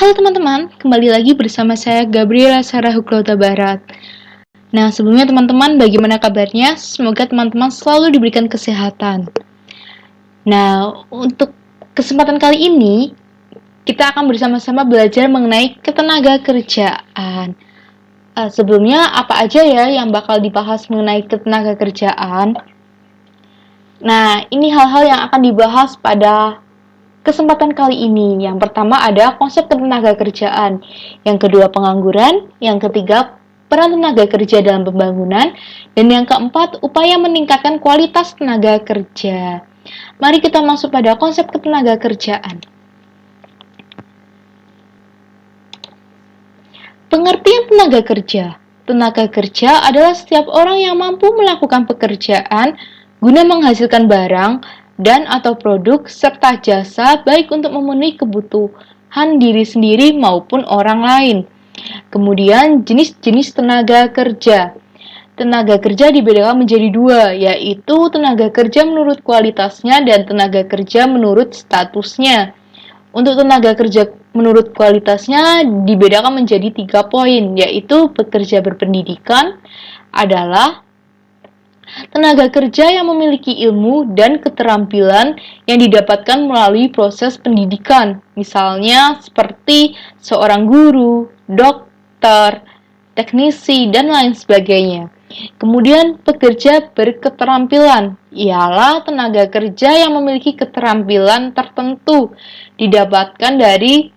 Halo teman-teman, kembali lagi bersama saya Gabriela Sarah Huklota Barat. Nah, sebelumnya teman-teman, bagaimana kabarnya? Semoga teman-teman selalu diberikan kesehatan. Nah, untuk kesempatan kali ini, kita akan bersama-sama belajar mengenai ketenaga kerjaan. Sebelumnya, apa aja ya yang bakal dibahas mengenai ketenaga kerjaan? Nah, ini hal-hal yang akan dibahas pada kesempatan kali ini. Yang pertama ada konsep ketenaga kerjaan, yang kedua pengangguran, yang ketiga peran tenaga kerja dalam pembangunan, dan yang keempat upaya meningkatkan kualitas tenaga kerja. Mari kita masuk pada konsep ketenaga kerjaan. Pengertian tenaga kerja. Tenaga kerja adalah setiap orang yang mampu melakukan pekerjaan guna menghasilkan barang dan atau produk serta jasa baik untuk memenuhi kebutuhan diri sendiri maupun orang lain. Kemudian jenis-jenis tenaga kerja. Tenaga kerja dibedakan menjadi dua, yaitu tenaga kerja menurut kualitasnya dan tenaga kerja menurut statusnya. Untuk tenaga kerja menurut kualitasnya dibedakan menjadi 3 poin, yaitu pekerja berpendidikan adalah tenaga kerja yang memiliki ilmu dan keterampilan yang didapatkan melalui proses pendidikan, misalnya seperti seorang guru, dokter, teknisi, dan lain sebagainya. Kemudian pekerja berketerampilan ialah tenaga kerja yang memiliki keterampilan tertentu didapatkan dari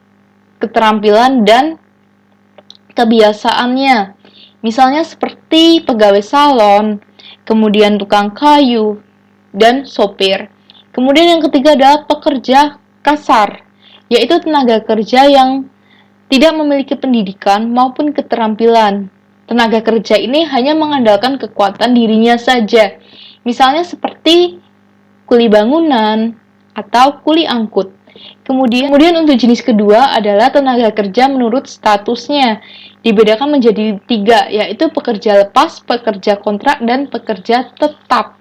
keterampilan dan kebiasaannya. Misalnya seperti pegawai salon, kemudian tukang kayu, dan sopir. Kemudian yang ketiga adalah pekerja kasar, yaitu tenaga kerja yang tidak memiliki pendidikan maupun keterampilan. Tenaga kerja ini hanya mengandalkan kekuatan dirinya saja, misalnya seperti kuli bangunan atau kuli angkut. Kemudian untuk jenis kedua adalah tenaga kerja menurut statusnya. Dibedakan menjadi 3, yaitu pekerja lepas, pekerja kontrak, dan pekerja tetap.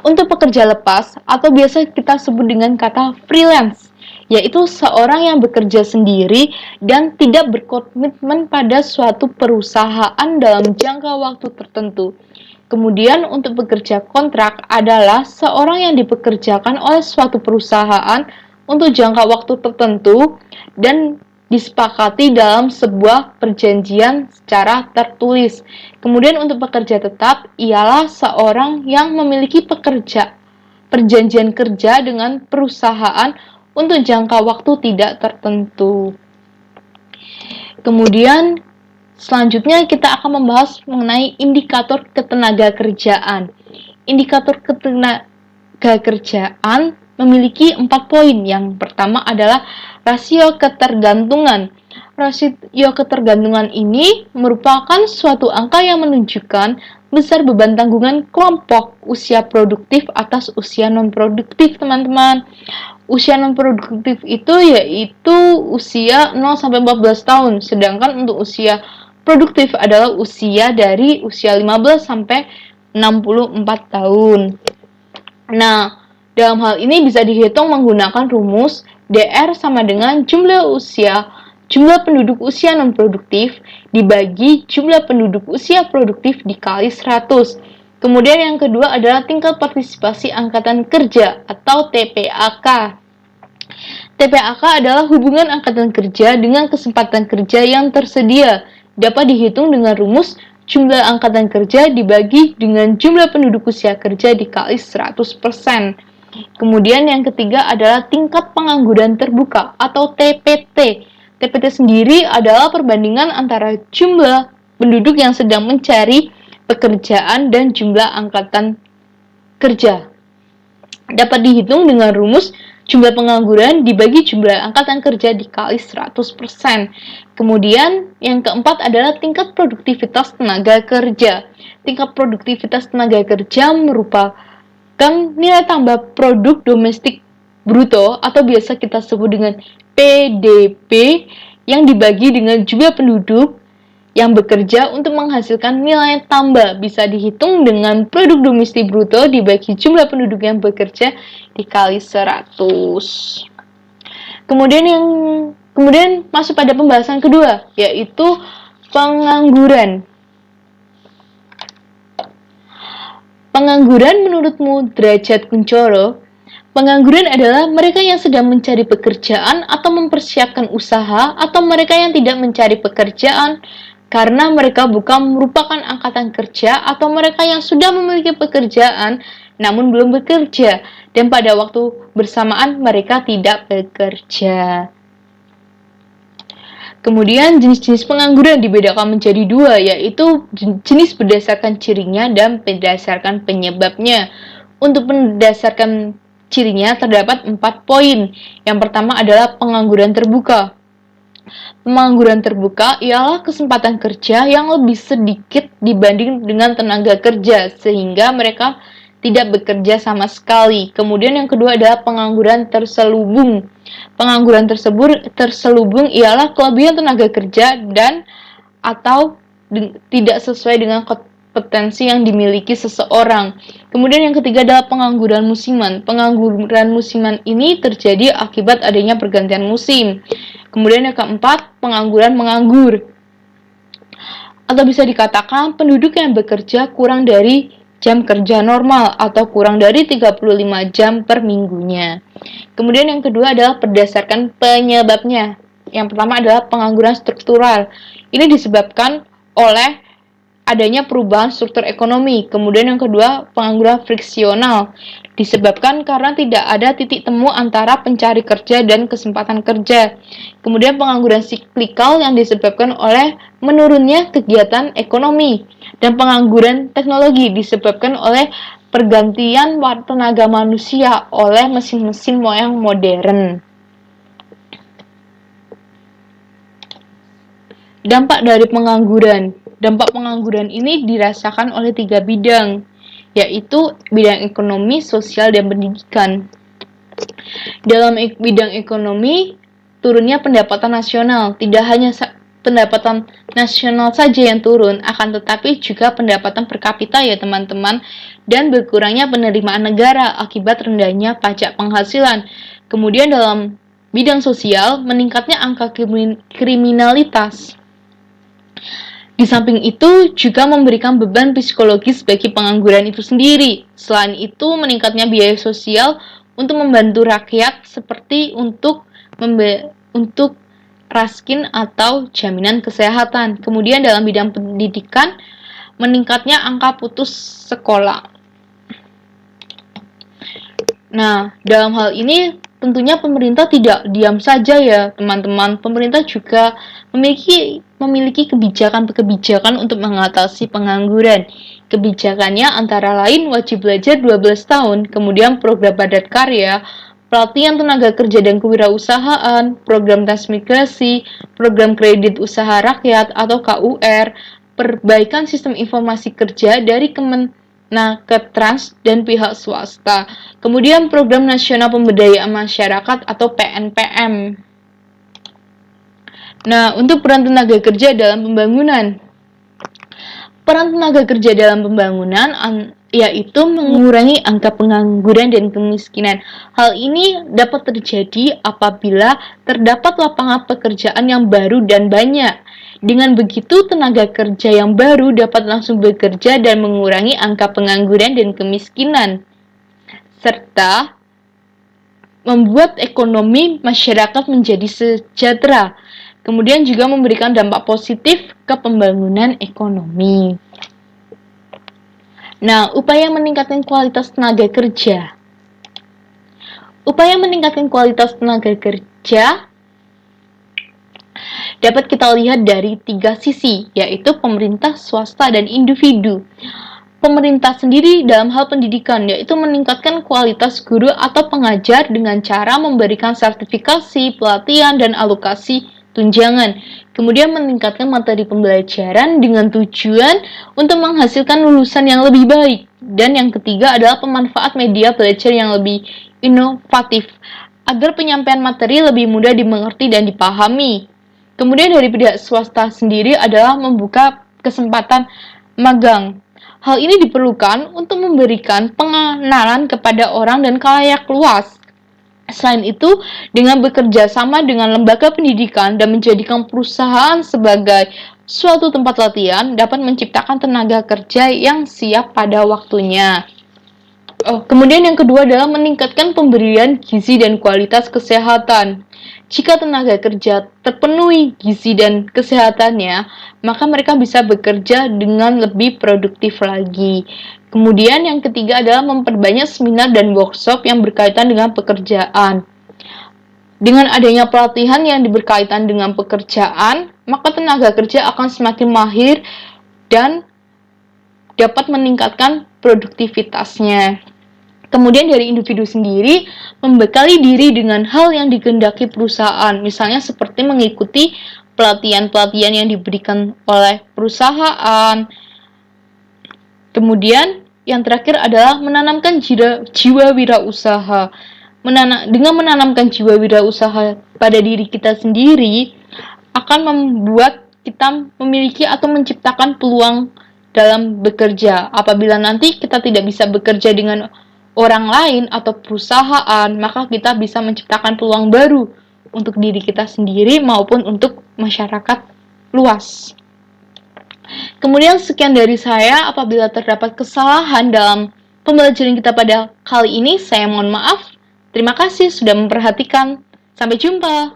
Untuk pekerja lepas, atau biasa kita sebut dengan kata freelance, yaitu seorang yang bekerja sendiri dan tidak berkomitmen pada suatu perusahaan dalam jangka waktu tertentu. Kemudian untuk pekerja kontrak adalah seorang yang dipekerjakan oleh suatu perusahaan untuk jangka waktu tertentu dan disepakati dalam sebuah perjanjian secara tertulis. Kemudian untuk pekerja tetap ialah seorang yang memiliki perjanjian kerja dengan perusahaan untuk jangka waktu tidak tertentu. Kemudian selanjutnya kita akan membahas mengenai indikator ketenaga kerjaan. Indikator ketenaga kerjaan memiliki 4 poin. Yang pertama adalah rasio ketergantungan. Rasio ketergantungan ini merupakan suatu angka yang menunjukkan besar beban tanggungan kelompok usia produktif atas usia non-produktif, teman-teman. Usia non-produktif itu yaitu usia 0-14 tahun, sedangkan untuk usia produktif adalah usia dari usia 15 sampai 64 tahun. Nah, dalam hal ini bisa dihitung menggunakan rumus DR sama dengan jumlah penduduk usia non-produktif dibagi jumlah penduduk usia produktif dikali 100. Kemudian yang kedua adalah tingkat partisipasi angkatan kerja atau TPAK. TPAK adalah hubungan angkatan kerja dengan kesempatan kerja yang tersedia. Dapat dihitung dengan rumus jumlah angkatan kerja dibagi dengan jumlah penduduk usia kerja dikali 100%. Kemudian yang ketiga adalah tingkat pengangguran terbuka atau TPT. TPT sendiri adalah perbandingan antara jumlah penduduk yang sedang mencari pekerjaan dan jumlah angkatan kerja. Dapat dihitung dengan rumus jumlah pengangguran dibagi jumlah angkatan kerja dikali 100%. Kemudian yang keempat adalah tingkat produktivitas tenaga kerja. Tingkat produktivitas tenaga kerja merupakan nilai tambah produk domestik bruto atau biasa kita sebut dengan PDB yang dibagi dengan jumlah penduduk yang bekerja untuk menghasilkan nilai tambah. Bisa dihitung dengan produk domestik bruto dibagi jumlah penduduk yang bekerja dikali 100. Kemudian yang Kemudian masuk pada pembahasan kedua, yaitu pengangguran. Pengangguran menurutmu Derajat Kuncoro? Pengangguran adalah mereka yang sedang mencari pekerjaan atau mempersiapkan usaha, atau mereka yang tidak mencari pekerjaan karena mereka bukan merupakan angkatan kerja, atau mereka yang sudah memiliki pekerjaan namun belum bekerja dan pada waktu bersamaan mereka tidak bekerja. Kemudian jenis-jenis pengangguran dibedakan menjadi dua, yaitu jenis berdasarkan cirinya dan berdasarkan penyebabnya. Untuk berdasarkan cirinya terdapat 4 poin. Yang pertama adalah pengangguran terbuka. Pengangguran terbuka ialah kesempatan kerja yang lebih sedikit dibanding dengan tenaga kerja, sehingga mereka tidak bekerja sama sekali. Kemudian yang kedua adalah pengangguran terselubung. Pengangguran terselubung ialah kelebihan tenaga kerja dan atau tidak sesuai dengan kompetensi yang dimiliki seseorang. Kemudian yang ketiga adalah pengangguran musiman. Pengangguran musiman ini terjadi akibat adanya pergantian musim. Kemudian yang keempat, pengangguran menganggur. Atau bisa dikatakan penduduk yang bekerja kurang dari jam kerja normal atau kurang dari 35 jam per minggunya. Kemudian yang kedua adalah berdasarkan penyebabnya. Yang pertama adalah pengangguran struktural. Ini disebabkan oleh adanya perubahan struktur ekonomi. Kemudian yang kedua, pengangguran friksional. Disebabkan karena tidak ada titik temu antara pencari kerja dan kesempatan kerja. Kemudian pengangguran siklikal yang disebabkan oleh menurunnya kegiatan ekonomi. Dan pengangguran teknologi disebabkan oleh pergantian tenaga manusia oleh mesin-mesin yang modern. Dampak dari pengangguran. Dampak pengangguran ini dirasakan oleh 3 bidang, yaitu bidang ekonomi, sosial, dan pendidikan. Dalam bidang ekonomi, turunnya pendapatan nasional. Tidak hanya pendapatan nasional saja yang turun, akan tetapi juga pendapatan per kapita ya teman-teman, dan berkurangnya penerimaan negara akibat rendahnya pajak penghasilan. Kemudian dalam bidang sosial, meningkatnya angka kriminalitas. Di samping itu juga memberikan beban psikologis bagi pengangguran itu sendiri. Selain itu, meningkatnya biaya sosial untuk membantu rakyat seperti untuk raskin atau jaminan kesehatan. Kemudian dalam bidang pendidikan, meningkatnya angka putus sekolah. Nah, dalam hal ini tentunya pemerintah tidak diam saja ya teman-teman. Pemerintah juga memiliki kebijakan untuk mengatasi pengangguran. Kebijakannya antara lain wajib belajar 12 tahun, kemudian program padat karya, pelatihan tenaga kerja dan kewirausahaan, program transmigrasi, program kredit usaha rakyat atau KUR, perbaikan sistem informasi kerja dari Kemennakertrans dan pihak swasta, kemudian program nasional pemberdayaan masyarakat atau PNPM. Nah, untuk peran tenaga kerja dalam pembangunan. Peran tenaga kerja dalam pembangunan yaitu mengurangi angka pengangguran dan kemiskinan. Hal ini dapat terjadi apabila terdapat lapangan pekerjaan yang baru dan banyak. Dengan begitu, tenaga kerja yang baru dapat langsung bekerja dan mengurangi angka pengangguran dan kemiskinan, serta membuat ekonomi masyarakat menjadi sejahtera. Kemudian juga memberikan dampak positif ke pembangunan ekonomi. Nah, upaya meningkatkan kualitas tenaga kerja. Upaya meningkatkan kualitas tenaga kerja dapat kita lihat dari 3 sisi, yaitu pemerintah, swasta, dan individu. Pemerintah sendiri dalam hal pendidikan, yaitu meningkatkan kualitas guru atau pengajar dengan cara memberikan sertifikasi, pelatihan, dan alokasi tunjangan. Kemudian meningkatkan materi pembelajaran dengan tujuan untuk menghasilkan lulusan yang lebih baik. Dan yang ketiga adalah pemanfaat media belajar yang lebih inovatif, agar penyampaian materi lebih mudah dimengerti dan dipahami. Kemudian dari pihak swasta sendiri adalah membuka kesempatan magang. Hal ini diperlukan untuk memberikan pengenalan kepada orang dan khalayak luas Selain itu, dengan bekerja sama dengan lembaga pendidikan dan menjadikan perusahaan sebagai suatu tempat latihan dapat menciptakan tenaga kerja yang siap pada waktunya. Kemudian yang kedua adalah meningkatkan pemberian gizi dan kualitas kesehatan. Jika tenaga kerja terpenuhi gizi dan kesehatannya, maka mereka bisa bekerja dengan lebih produktif lagi. Kemudian yang ketiga adalah memperbanyak seminar dan workshop yang berkaitan dengan pekerjaan. Dengan adanya pelatihan yang berkaitan dengan pekerjaan, maka tenaga kerja akan semakin mahir dan dapat meningkatkan produktivitasnya. Kemudian dari individu sendiri, membekali diri dengan hal yang dikehendaki perusahaan, misalnya seperti mengikuti pelatihan-pelatihan yang diberikan oleh perusahaan. Kemudian yang terakhir adalah menanamkan jiwa wirausaha. Dengan menanamkan jiwa wirausaha pada diri kita sendiri, akan membuat kita memiliki atau menciptakan peluang dalam bekerja. Apabila nanti kita tidak bisa bekerja dengan orang lain atau perusahaan, maka kita bisa menciptakan peluang baru untuk diri kita sendiri maupun untuk masyarakat luas. Kemudian sekian dari saya. Apabila terdapat kesalahan dalam pembelajaran kita pada kali ini, saya mohon maaf. Terima kasih sudah memperhatikan. Sampai jumpa.